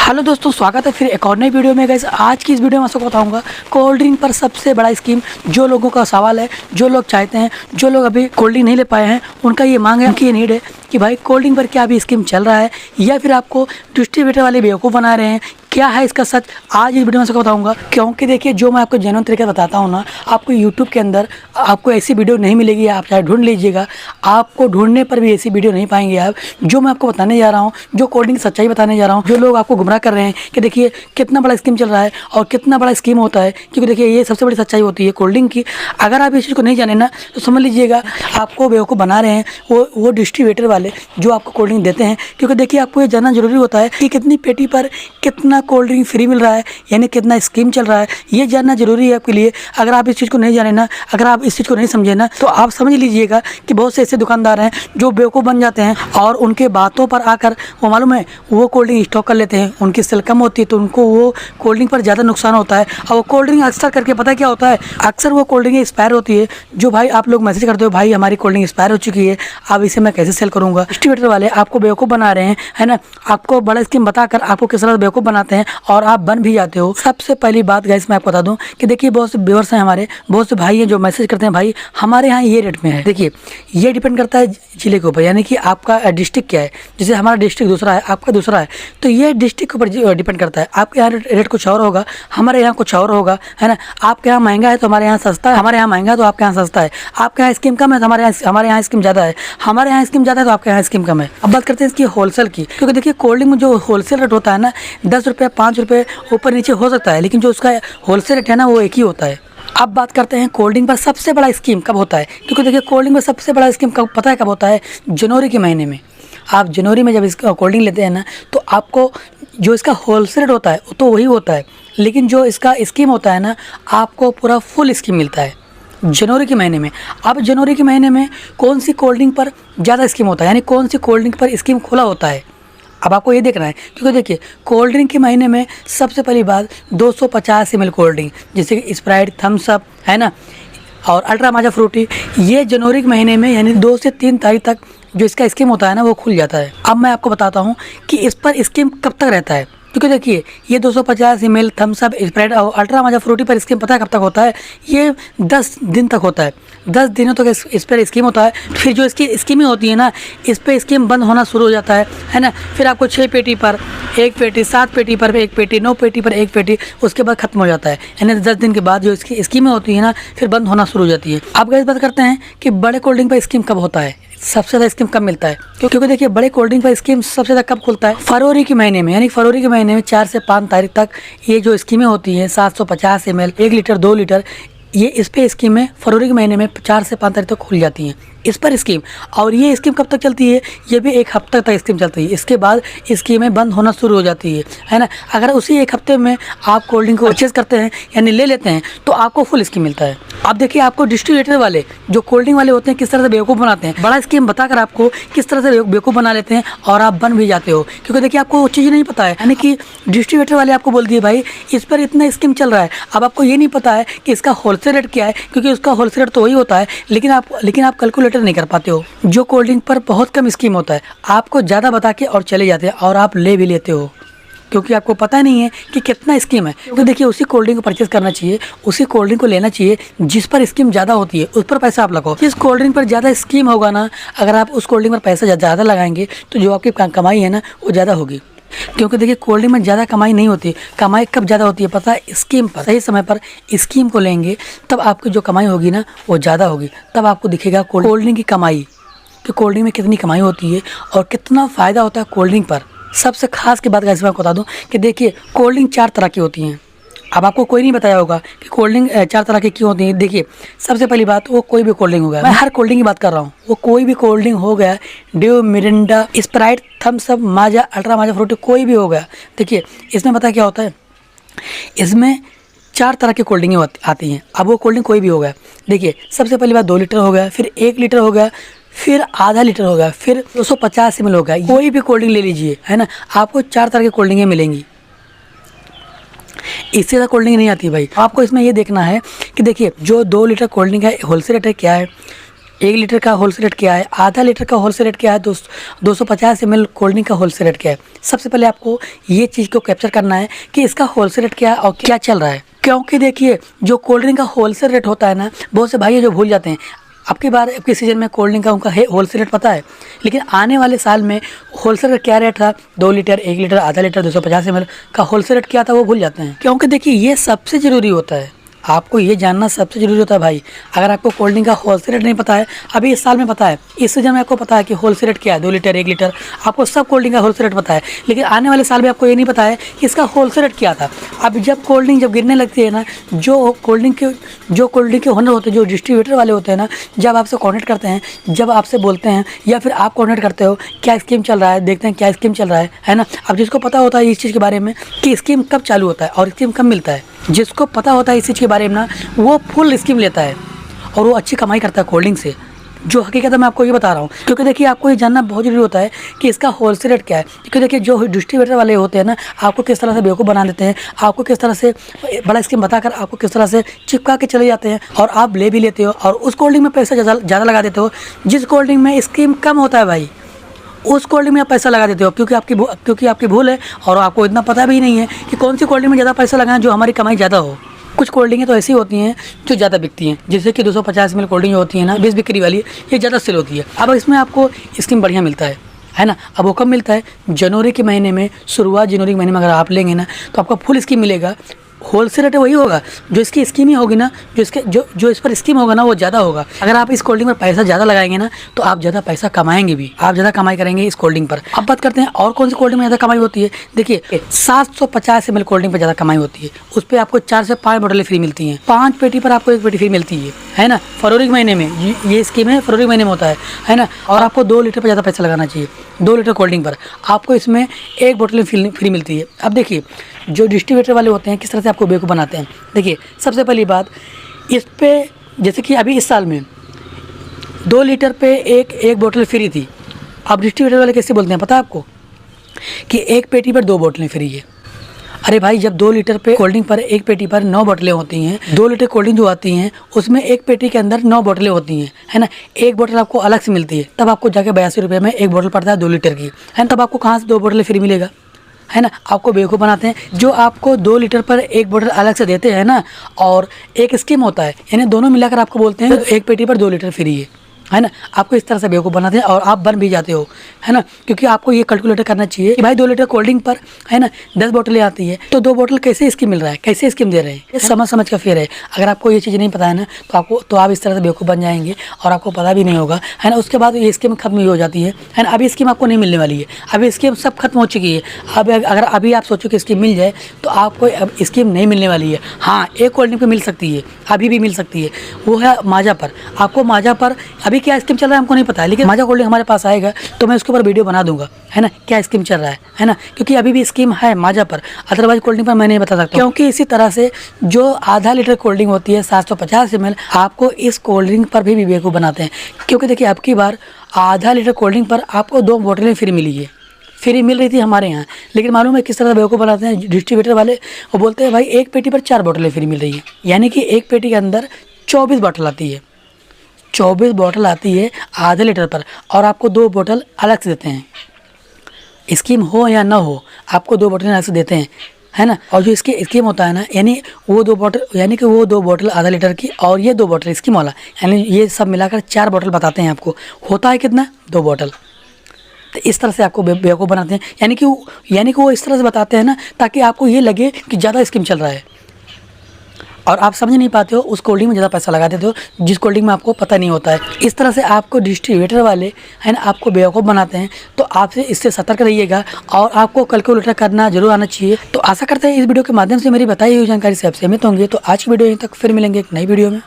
Hello दोस्तों, स्वागत है फिर एक और नई वीडियो में। गाइस आज की इस वीडियो में आपको बताऊंगा कोल्ड ड्रिंक पर सबसे बड़ा स्कीम। जो लोगों का सवाल है, जो लोग चाहते हैं, जो लोग अभी कोल्ड ड्रिंक नहीं ले पाए हैं, उनका ये मांग है, उनकी ये नीड है कि भाई कोल्ड ड्रिंक पर क्या अभी स्कीम चल रहा है या फिर आपको डिस्ट्रीब्यूटर वाले बेवकूफ़ बना रहे हैं, क्या है इसका सच। आज इस वीडियो में सबको बताऊंगा, क्योंकि देखिए जो मैं आपको जेन्युइन तरीके बताता हूँ ना, आपको यूट्यूब के अंदर आपको ऐसी वीडियो नहीं मिलेगी। आप चाहे ढूंढ लीजिएगा, आपको ढूंढने पर भी ऐसी वीडियो नहीं पाएंगे आप। जो मैं आपको बताने जा रहा हूँ, जो कोल्ड ड्रिंक सच्चाई बताने जा रहा हूँ, जो लोग आपको गुमराह कर रहे हैं कि देखिए कितना बड़ा स्कीम चल रहा है और कितना बड़ा स्कीम होता है, क्योंकि देखिए ये सबसे बड़ी सच्चाई होती है कोल्ड ड्रिंक की। अगर आप इस चीज़ को नहीं जाने ना तो समझ लीजिएगा आपको बेवकूफ़ बना रहे हैं वो डिस्ट्रीब्यूटर वाले जो आपको कोल्ड ड्रिंक देते हैं। क्योंकि देखिए आपको ये जानना जरूरी होता है कि कितनी पेटी पर कितना कोल्ड ड्रिंक फ्री मिल रहा है, यानी कितना स्कीम चल रहा है, ये जानना जरूरी है आपके लिए। अगर आप इस चीज़ को नहीं जाने ना, अगर आप इस चीज़ को नहीं समझे ना, तो आप समझ लीजिएगा कि बहुत से ऐसे दुकानदार हैं जो बेवकूफ़ बन जाते हैं और उनके बातों पर आकर वो मालूम है वो कोल्ड ड्रिंक स्टॉक कर लेते हैं। उनकी सेल कम होती है तो उनको वो कोल्ड ड्रिंक पर ज़्यादा नुकसान होता है। और वो कोल्ड ड्रिंक अक्सर करके पता क्या होता है, अक्सर वो कोल्ड ड्रिंक एक्सपायर होती है। जो भाई आप लोग मैसेज करते हो भाई हमारी कोल्ड ड्रिंक एक्सपायर हो चुकी है, अब इसे मैं कैसे सेल करूँगा। डिस्ट्रीब्यूटर वाले आपको बेवकूफ़ बना रहे हैं, है ना। आपको बड़ा स्कीम बताकर आपको किस तरह बेवकूफ़ बनाते हैं और आप बन भी जाते हो। सबसे पहली बात गाइस मैं आपको बता दूं कि देखिए बहुत से व्यूअर्स हैं हमारे, बहुत से भाई हैं जो मैसेज करते हैं भाई हमारे यहाँ ये रेट में है। देखिए ये डिपेंड करता है जिले के ऊपर, यानी कि आपका डिस्ट्रिक्ट क्या है। जैसे हमारा डिस्ट्रिक्ट दूसरा है, आपका दूसरा है, तो ये डिस्ट्रिक्ट के ऊपर डिपेंड करता है। आपके यहाँ रेट कुछ और होगा, हमारे यहाँ कुछ और होगा, है ना। आपके यहाँ महंगा है तो हमारे यहाँ सस्ता है, हमारे यहाँ महंगा है तो आपके यहाँ सस्ता है। आपके यहाँ स्कीम कम है तो हमारे यहाँ स्कीम ज़्यादा है, हमारे यहाँ स्कीम ज़्यादा है तो आपके यहाँ स्कीम कम है। अब बात करते हैं इसकी होलसेल की, क्योंकि देखिए कोल्ड ड्रिंक में जो होलसेल रेट होता है ना 10 रुपये 5 रुपये ऊपर नीचे हो सकता है, लेकिन जो उसका होलसेल रेट है ना वो एक ही होता है। अब बात करते हैं कोल्ड ड्रिंक पर सबसे बड़ा स्कीम कब होता है, क्योंकि देखिए कोल्ड ड्रिंक पर सबसे बड़ा स्कीम कब पता है कब होता है, जनवरी के महीने में। आप जनवरी में जब इसका कोल्ड ड्रिंक लेते हैं ना तो आपको जो इसका होलसेल रेट होता है तो वही होता है, लेकिन जो इसका स्कीम होता है ना आपको पूरा फुल स्कीम मिलता है जनवरी के महीने में। अब जनवरी के महीने में कौन सी कोल्ड ड्रिंक पर ज़्यादा स्कीम होता है, यानी कौन सी कोल्ड ड्रिंक पर स्कीम खुला होता है, अब आपको ये देखना है। क्योंकि देखिए कोल्ड ड्रिंक के महीने में सबसे पहली बात 250 ml कोल्ड ड्रिंक जैसे कि स्प्राइट, थम्स अप, है ना, और अल्ट्रा माजा फ्रूटी, ये जनवरी के महीने में यानी 2 से 3 तारीख तक जो इसका स्कीम होता है ना वो खुल जाता है। अब मैं आपको बताता हूँ कि इस पर स्कीम कब तक रहता है, क्योंकि देखिए ये 250 ml थम्स अप, स्प्राइट और अल्ट्रा माजा फ्रूटी पर स्कीम पता है कब तक होता है, ये 10 दिन तक होता है। 10 दिनों तक इस पर स्कीम होता है। फिर जो इसकी स्कीमें होती है ना इस पर स्कीम बंद होना शुरू हो जाता है ना। फिर आपको 6 पेटी पर 1 पेटी, 7 पेटी पर 1 पेटी, 9 पेटी पर 1 पेटी, उसके बाद खत्म हो जाता है। यानी 10 दिन के बाद जो इसकी स्कीमें होती है ना फिर बंद होना शुरू हो जाती है। अब गाइस बात करते हैं कि बड़े कोल्ड ड्रिंक पर स्कीम कब होता है, सबसे ज़्यादा स्कीम कब मिलता है। क्योंकि देखिए बड़े कोल्ड ड्रिंक पर स्कीम सबसे ज़्यादा कब खुलता है, फरवरी के महीने में। यानी फरवरी के महीने में 4 से 5 तारीख तक ये जो स्कीमें होती हैं 750 ml, 1 लीटर, 2 लीटर, ये इस पे स्कीमें फरवरी के महीने में 4 से 5 तारीख तक खुल जाती हैं इस पर स्कीम। और ये स्कीम कब तक चलती है, ये भी 1 हफ्ते तक स्कीम चलती है। इसके बाद स्कीमें बंद होना शुरू हो जाती है ना। अगर उसी 1 हफ्ते में आप कोल्ड ड्रिंक को परचेज करते हैं यानी ले लेते हैं तो आपको फुल स्कीम मिलता है। अब देखिए आपको डिस्ट्रीब्यूटर वाले जो कोल्ड ड्रिंक वाले होते हैं किस तरह से बेवकूफ़ बनाते हैं, बड़ा स्कीम बताकर आपको किस तरह से बेवकूफ़ बना लेते हैं और आप बन भी जाते हो। क्योंकि देखिए आपको वो चीज़ नहीं पता है, यानी कि डिस्ट्रीब्यूटर वाले आपको बोल दिए भाई इस पर इतना स्कीम चल रहा है। अब आपको ये नहीं पता है कि इसका होलसेल रेट क्या है, क्योंकि उसका होलसेल रेट तो वही होता है, लेकिन आप कैलकुलेटर नहीं कर पाते हो। जो कोल्ड ड्रिंक पर बहुत कम स्कीम होता है आपको ज़्यादा बता के और चले जाते हैं और आप ले भी लेते हो, क्योंकि आपको पता नहीं है कि कितना स्कीम है। क्योंकि देखिए उसी कोल्ड ड्रिंक को परचेज करना चाहिए, उसी कोल्ड ड्रिंक को लेना चाहिए जिस पर स्कीम ज़्यादा होती है, उस पर पैसा आप लगाओ। जिस कोल्ड ड्रिंक पर ज़्यादा स्कीम होगा ना, अगर आप उस कोल्ड ड्रिंक पर पैसा ज़्यादा लगाएंगे तो जो आपकी कमाई है ना वो ज़्यादा होगी। क्योंकि देखिए कोल्ड ड्रिंक में ज़्यादा कमाई नहीं होती, कमाई कब ज़्यादा होती है पता है, स्कीम पर। सही समय पर स्कीम को लेंगे तब आपकी जो कमाई होगी ना वो ज़्यादा होगी, तब आपको दिखेगा कोल्ड ड्रिंक की कमाई, कि कोल्ड ड्रिंक में कितनी कमाई होती है और कितना फ़ायदा होता है कोल्ड ड्रिंक पर। सबसे खास की बात गाइस मैं आपको बता दूं कि देखिए कोल्ड ड्रिंक 4 तरह की होती हैं। अब आपको कोई नहीं बताया होगा कि कोल्ड ड्रिंक 4 तरह की क्यों होती हैं। देखिए सबसे पहली बात वो कोई भी कोल्ड ड्रिंक हो गया, मैं हर कोल्ड ड्रिंक की बात कर रहा हूँ, वो कोई भी कोल्ड ड्रिंक हो गया, Dew, Mirinda, Sprite, Thums Up, Maaza, ultra Maaza Frooti, कोई भी हो गया। देखिए इसमें पता क्या होता है, इसमें 4 तरह की कोल्ड ड्रिंक आती हैं। अब वो कोल्ड ड्रिंक कोई भी हो गया, देखिए सबसे पहली बात 2 लीटर हो गया, फिर 1 लीटर हो गया, फिर आधा लीटर हो गया, फिर 250 ml हो गया। कोई भी कोल्ड ड्रिंक ले लीजिए, है ना, आपको 4 तरह की कोल्ड ड्रिंकें मिलेंगी। इससे ज़्यादा कोल्ड ड्रिंक नहीं आती भाई। आपको इसमें ये देखना है कि देखिए जो 2 लीटर कोल्ड ड्रिंक है होलसेल रेट क्या है, 1 लीटर का होलसेल रेट क्या है, आधा लीटर का होलसेल रेट क्या है, 250 ml कोल्ड ड्रिंक का होलसेल रेट क्या है। सबसे पहले आपको ये चीज़ को कैप्चर करना है कि इसका होलसेल रेट क्या है और क्या चल रहा है। क्योंकि देखिए जो कोल्ड ड्रिंक का होलसेल रेट होता है ना, बहुत से भाई जो भूल जाते हैं। आपकी बार आपके सीजन में कोल्ड ड्रिंक का उनका होलसेल रेट पता है, लेकिन आने वाले साल में होलसेल रेट क्या रेट था, 2 लीटर, 1 लीटर, आधा लीटर, 250 ml का होलसेल रेट क्या था वो भूल जाते हैं। क्योंकि देखिए ये सबसे ज़रूरी होता है, आपको ये जानना सबसे ज़रूरी होता है भाई। अगर आपको कोल्ड ड्रिंक का होलसेल रेट नहीं पता है, अभी इस साल में पता है, इस सीजन में आपको पता है कि होलसेल रेट क्या है, 2 लीटर, 1 लीटर, आपको सब कोल्ड ड्रिंक का होलसेल रेट पता है, लेकिन आने वाले साल में आपको ये नहीं पता है कि इसका होलसेल रेट क्या था। अब जब कोल्ड ड्रिंक जब गिरने लगती है ना, जो कोल्ड ड्रिंक के ओनर होते हैं, जो डिस्ट्रीब्यूटर वाले होते हैं ना, जब आपसे कॉन्टेक्ट करते हैं, जब आपसे बोलते हैं या फिर आप कॉन्टेक्ट करते हो, क्या स्कीम चल रहा है, देखते हैं क्या स्कीम चल रहा है ना। अब जिसको पता होता है इस चीज़ के बारे में कि स्कीम कब चालू होता है और स्कीम कब मिलता है, जिसको पता होता है इस चीज़ के बारे में ना, वो फुल स्कीम लेता है और वो अच्छी कमाई करता है कोल्ड ड्रिंक से। जो हकीकत है मैं आपको ये बता रहा हूँ, क्योंकि देखिए आपको ये जानना बहुत ज़रूरी होता है कि इसका होलसेल रेट क्या है। क्योंकि देखिए जो डिस्ट्रीब्यूटर वाले होते हैं ना, आपको किस तरह से बेवकूफ़ बना देते हैं, आपको किस तरह से बड़ा स्कीम बताकर आपको किस तरह से चिपका के चले जाते हैं और आप ले भी लेते हो और उस कोल्ड ड्रिंक में पैसा ज़्यादा लगा देते हो। जिस कोल्ड ड्रिंक में स्कीम कम होता है भाई, उस कोल्ड ड्रिंक में आप पैसा लगा देते हो, क्योंकि आपकी भूल है और आपको इतना पता भी नहीं है कि कौन सी कोल्ड ड्रिंक में ज़्यादा पैसा लगाना जो हमारी कमाई ज़्यादा हो। कुछ कोल्ड ड्रिंकें तो ऐसी होती हैं जो ज़्यादा बिकती हैं, जैसे कि 250 ml कोल्ड ड्रिंक जो होती है ना, 20 बिक्री वाली, ये ज़्यादा सेल होती है। अब इसमें आपको स्कीम बढ़िया मिलता है ना। अब वो कब मिलता है, जनवरी के महीने में, शुरुआत जनवरी के महीने में अगर आप लेंगे ना तो आपका फुल स्कीम मिलेगा। होलसेल रेट वही होगा, जो इसकी स्कीम ही होगी ना, जो इस पर स्कीम होगा ना वो ज़्यादा होगा। अगर आप इस कोल्ड ड्रिंक पर पैसा ज़्यादा लगाएंगे ना तो आप ज़्यादा पैसा कमाएंगे भी, आप ज़्यादा कमाई करेंगे इस कोल्ड ड्रिंक पर। अब बात करते हैं और कौन सी कोल्ड ड्रिंक में ज़्यादा कमाई होती है। देखिए 750 ml कोल्ड ड्रिंक पर ज़्यादा कमाई होती है, उस पर आपको 4 से 5 बोतलें फ्री मिलती हैं, 5 पेटी पर आपको 1 पेटी फ्री मिलती है ना। फरवरी के महीने में ये स्कीम है, फरवरी महीने में होता है ना। और आपको 2 लीटर पर ज़्यादा पैसा लगाना चाहिए, 2 लीटर कोल्ड ड्रिंक पर आपको इसमें 1 बोतल फ्री मिलती है। अब देखिए जो डिस्ट्रीब्यूटर वाले होते हैं किस तरह से आपको बेवकूफ़ बनाते हैं। देखिए सबसे पहली बात, इस पे जैसे कि अभी इस साल में 2 लीटर पे एक बोतल फ्री थी। अब डिस्ट्रीब्यूटर वाले कैसे बोलते हैं पता है आपको, कि 1 पेटी पर 2 बोतलें फ्री है। अरे भाई जब 2 लीटर पे कोल्ड ड्रिंक पर 1 पेटी पर 9 बोतलें होती हैं, 2 लीटर कोल्ड ड्रिंक जो आती हैं उसमें 1 पेटी के अंदर 9 बोतलें होती हैं, है ना। 1 बोतल आपको अलग से मिलती है, तब आपको जाके 82 रुपये में 1 बोतल पड़ता है 2 लीटर की, है ना। तब आपको कहाँ से 2 बोतलें फ्री मिलेगा, है ना। आपको बेवकूफ़ बनाते हैं। जो आपको 2 लीटर पर 1 बोतल अलग से देते हैं ना, और एक स्कीम होता है, यानी दोनों मिलाकर आपको बोलते हैं 1 पेटी पर 2 लीटर फ्री है ना। आपको इस तरह से बेवकूफ़ बनाते हैं और आप बन भी जाते हो, है ना। क्योंकि आपको ये कैलकुलेटर करना चाहिए कि भाई 2 लीटर कोल्ड ड्रिंक पर, है ना, 10 बोतलें आती है, तो 2 बोतल कैसे स्कीम मिल रहा है, कैसे स्कीम दे रहे हैं, ये समझ का फेर है। अगर आपको ये चीज़ नहीं पता है ना तो आप इस तरह से बेवकूफ़ बन जाएंगे और आपको पता भी नहीं होगा, है ना। उसके बाद ये स्कीम खत्म ही हो जाती है ना। अभी स्कीम आपको नहीं मिलने वाली है, अभी स्कीम सब खत्म हो चुकी है। अब अगर अभी आप सोचो कि स्कीम मिल जाए तो आपको अब स्कीम नहीं मिलने वाली है। हाँ, एक कोल्ड ड्रिंक पर मिल सकती है, अभी भी मिल सकती है, वो है माजा पर। आपको माजा पर अभी क्या स्कीम चल रहा है हमको नहीं पता है, लेकिन माजा कोल्ड ड्रिंक हमारे पास आएगा तो मैं उसके ऊपर वीडियो बना दूंगा, है ना, क्या स्कीम चल रहा है ना। क्योंकि अभी भी स्कीम है माजा पर, अदरवाइज कोल्ड ड्रिंक पर मैं नहीं बता सकता। क्योंकि इसी तरह से जो आधा लीटर कोल्ड ड्रिंक होती है 750 ml, आपको इस कोल्ड ड्रिंक पर भी बेवकूफ़ बनाते हैं। क्योंकि देखिए अब की बार आधा लीटर कोल्ड ड्रिंक पर आपको 2 बोतलें फ्री मिली है, फ्री मिल रही थी हमारे यहाँ, लेकिन मालूम है किस तरह से बेवकूफ़ बनाते हैं डिस्ट्रीब्यूटर वाले। वो बोलते हैं भाई 1 पेटी पर 4 बोतलें फ्री मिल रही है, यानी कि 1 पेटी के अंदर 24 बोतल आती है, 24 बोतल आती है आधे लीटर पर, और आपको 2 बोतल अलग से देते हैं। स्कीम हो या ना हो, आपको 2 बोतल अलग से देते हैं, है ना। और जो इसकी स्कीम होता है ना, यानी वो 2 बोतल, यानी कि वो 2 बोतल आधा लीटर की और ये 2 बोतल स्कीम वाला, यानी ये सब मिलाकर 4 बोतल बताते हैं आपको। होता है कितना, 2 बोतल। तो इस तरह से आपको बेवकूफ़ बनाते हैं, यानी कि वो इस तरह से बताते हैं ना ताकि आपको ये लगे कि ज़्यादा स्कीम चल रहा है, और आप समझ नहीं पाते हो, उस कोल्ड ड्रिंक में ज़्यादा पैसा लगा देते हो जिस कोल्ड ड्रिंक में आपको पता नहीं होता है। इस तरह से आपको डिस्ट्रीब्यूटर वाले, है ना, आपको बेवकूफ़ बनाते हैं। तो आपसे इससे सतर्क रहिएगा और आपको कैलकुलेटर करना जरूर आना चाहिए। तो आशा करते हैं इस वीडियो के माध्यम से मेरी बताई हुई जानकारी से आप सहमत होंगे। तो आज की वीडियो यहीं तक, फिर मिलेंगे एक नई वीडियो में।